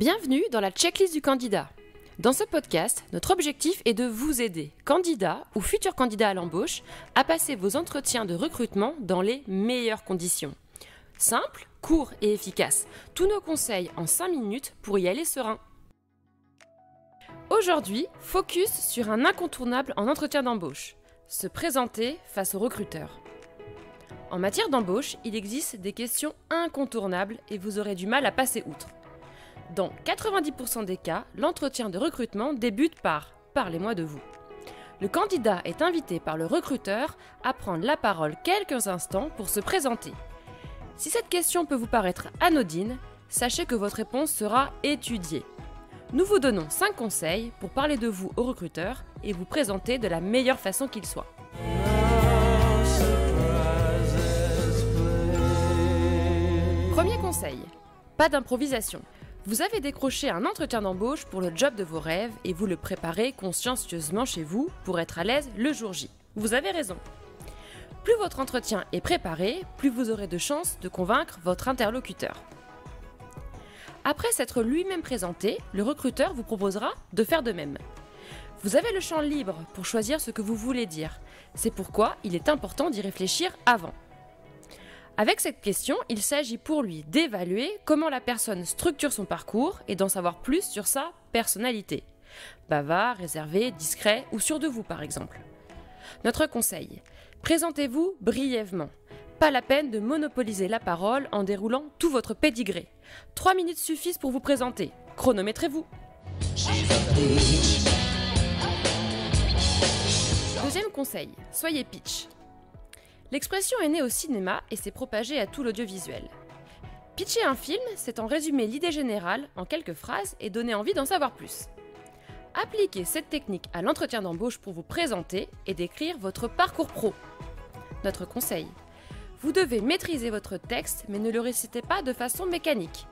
Bienvenue dans la checklist du candidat. Dans ce podcast, notre objectif est de vous aider, candidats ou futurs candidats à l'embauche, à passer vos entretiens de recrutement dans les meilleures conditions. Simple, court et efficace. Tous nos conseils en 5 minutes pour y aller serein. Aujourd'hui, focus sur un incontournable en entretien d'embauche. Se présenter face au recruteur. En matière d'embauche, il existe des questions incontournables et vous aurez du mal à passer outre. Dans 90% des cas, l'entretien de recrutement débute par « Parlez-moi de vous ». Le candidat est invité par le recruteur à prendre la parole quelques instants pour se présenter. Si cette question peut vous paraître anodine, sachez que votre réponse sera étudiée. Nous vous donnons 5 conseils pour parler de vous au recruteur et vous présenter de la meilleure façon qu'il soit. Premier conseil, pas d'improvisation. Vous avez décroché un entretien d'embauche pour le job de vos rêves et vous le préparez consciencieusement chez vous pour être à l'aise le jour J. Vous avez raison. Plus votre entretien est préparé, plus vous aurez de chances de convaincre votre interlocuteur. Après s'être lui-même présenté, le recruteur vous proposera de faire de même. Vous avez le champ libre pour choisir ce que vous voulez dire. C'est pourquoi il est important d'y réfléchir avant. Avec cette question, il s'agit pour lui d'évaluer comment la personne structure son parcours et d'en savoir plus sur sa personnalité. Bavard, réservé, discret ou sûr de vous par exemple. Notre conseil, présentez-vous brièvement. Pas la peine de monopoliser la parole en déroulant tout votre pédigré. 3 minutes suffisent pour vous présenter. Chronométrez-vous. Deuxième conseil, soyez pitch. L'expression est née au cinéma et s'est propagée à tout l'audiovisuel. Pitcher un film, c'est en résumer l'idée générale en quelques phrases et donner envie d'en savoir plus. Appliquez cette technique à l'entretien d'embauche pour vous présenter et décrire votre parcours pro. Notre conseil, vous devez maîtriser votre texte mais ne le récitez pas de façon mécanique.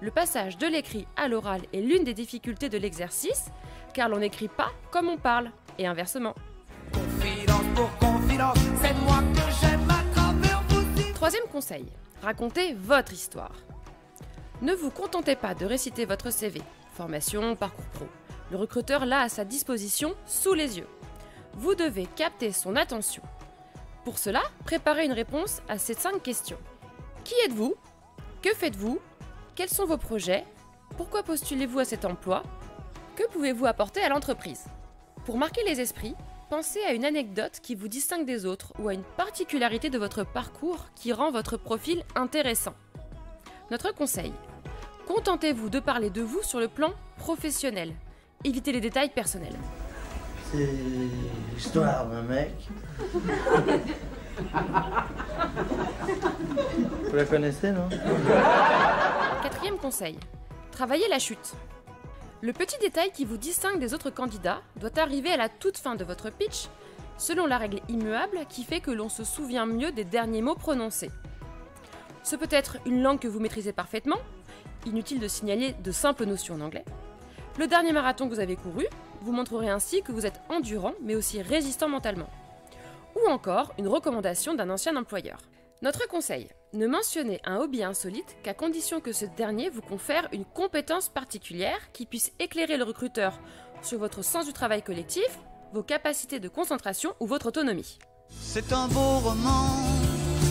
Le passage de l'écrit à l'oral est l'une des difficultés de l'exercice car l'on n'écrit pas comme on parle et inversement. Confidence pour confidence, c'est moi que j'aime à travers vous. Troisième conseil, racontez votre histoire. Ne vous contentez pas de réciter votre CV, formation, parcours pro. Le recruteur l'a à sa disposition sous les yeux. Vous devez capter son attention. Pour cela, préparez une réponse à ces 5 questions. Qui êtes-vous? Que faites-vous? Quels sont vos projets? Pourquoi postulez-vous à cet emploi? Que pouvez-vous apporter à l'entreprise? Pour marquer les esprits, pensez à une anecdote qui vous distingue des autres ou à une particularité de votre parcours qui rend votre profil intéressant. Notre conseil, contentez-vous de parler de vous sur le plan professionnel. Évitez les détails personnels. C'est l'histoire d'un mec. Vous la connaissez, non? Quatrième conseil, travaillez la chute. Le petit détail qui vous distingue des autres candidats doit arriver à la toute fin de votre pitch, selon la règle immuable qui fait que l'on se souvient mieux des derniers mots prononcés. Ce peut être une langue que vous maîtrisez parfaitement, inutile de signaler de simples notions en anglais. Le dernier marathon que vous avez couru, vous montrerez ainsi que vous êtes endurant mais aussi résistant mentalement. Ou encore une recommandation d'un ancien employeur. Notre conseil, ne mentionnez un hobby insolite qu'à condition que ce dernier vous confère une compétence particulière qui puisse éclairer le recruteur sur votre sens du travail collectif, vos capacités de concentration ou votre autonomie. C'est un beau roman,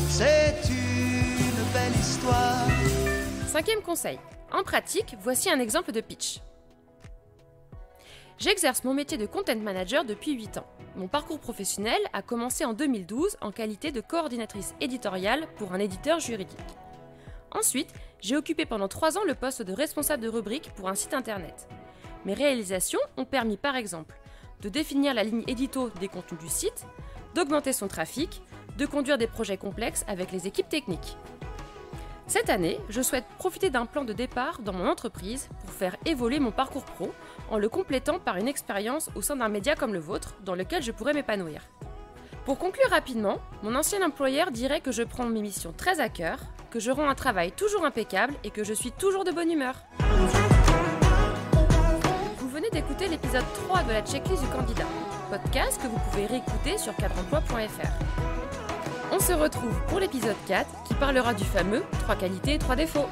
c'est une belle histoire. Cinquième conseil, en pratique, voici un exemple de pitch. J'exerce mon métier de content manager depuis 8 ans. Mon parcours professionnel a commencé en 2012 en qualité de coordinatrice éditoriale pour un éditeur juridique. Ensuite, j'ai occupé pendant 3 ans le poste de responsable de rubrique pour un site internet. Mes réalisations ont permis par exemple de définir la ligne édito des contenus du site, d'augmenter son trafic, de conduire des projets complexes avec les équipes techniques. Cette année, je souhaite profiter d'un plan de départ dans mon entreprise pour faire évoluer mon parcours pro en le complétant par une expérience au sein d'un média comme le vôtre dans lequel je pourrais m'épanouir. Pour conclure rapidement, mon ancien employeur dirait que je prends mes missions très à cœur, que je rends un travail toujours impeccable et que je suis toujours de bonne humeur. Vous venez d'écouter l'épisode 3 de la checklist du candidat, podcast que vous pouvez réécouter sur cadreemploi.fr. On se retrouve pour l'épisode 4 qui parlera du fameux 3 qualités et 3 défauts.